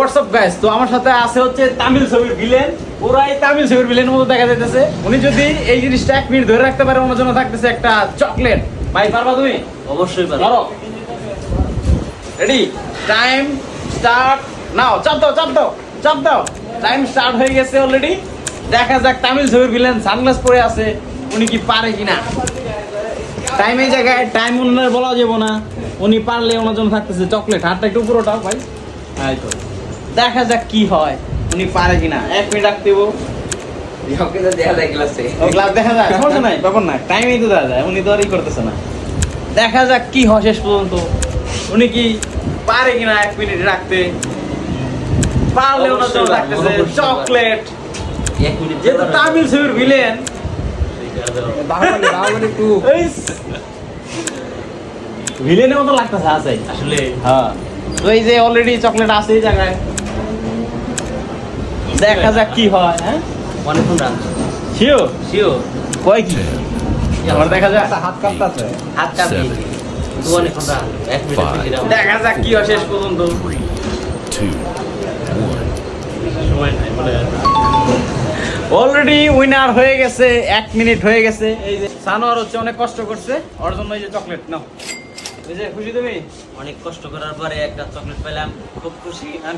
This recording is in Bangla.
হোয়াটসঅ্যাপ গাইস, তো আমার সাথে আছে হচ্ছে তামিল ছবির ভিলেন। ওরাই তামিল ছবির ভিলেনের মতো দেখা যাইতেছে। উনি যদি এই জিনিসটা 1 মিনিট ধরে রাখতে পারে, ওনার জন্য থাকতেছে একটা চকলেট। ভাই পারবা তুমি? অবশ্যই পারো। Ready, time start now. চাপ দাও চাপ দাও চাপ দাও। টাইম স্টার্ট হয়ে গেছে অলরেডি। দেখা যাক তামিল ছবির ভিলেন সানগ্লাস পরে আছে, উনি কি পারে কিনা। টাইম এই জায়গায় টাইম উনার বলা যাবে না। উনি পারলে ওনার জন্য থাকতেছে চকলেট। হাতটা একটু উপরে ওঠাও ভাই। এই তো দেখা যাক কি হয়, উনি পারে কিনা। 1 মিনিট রাখতে দেবো। দেখা যায় ক্লাসে। ও গ্লাস দেখা যায়, সমস্যা নাই, ব্যাপার নাই। টাইমেই তো দেখা যায়, উনি তো আর ই করতেছে না। দেখা যাক কি হয় শেষ পর্যন্ত, উনি কি পারে কিনা 1 মিনিট রাখতে। পারলে ওনার জন্য থাকতেছে চকলেট। 1 মিনিট যেহেতু তামিল ছবির ভিলেন, ভিলেনের মতো লাগতেছে আছে আসলে হ্যাঁ। তো এই যে অলরেডি চকলেট আছে এই জায়গায়। দেখা যাক কি হয়। হ্যাঁ অনেকক্ষণ রান শিওর শিওর কয় কি আমার দেখা যাক। হাত কাঁপতাছে। হাত কাঁপি তো অনেকক্ষণ রান 1 মিনিট দেখা যাক কি হয় শেষ পর্যন্ত। 2, 1. সময় নাই বলে অলরেডি উইনার হয়ে গেছে, 1 মিনিট হয়ে গেছে। এই যে সানোয়ার হচ্ছে অনেক কষ্ট করছে, ওর জন্য এই যে চকলেট নাও। এই যে খুশি তুমি? অনেক কষ্ট করার পরে একটা চকলেট পেলাম, খুব খুশি।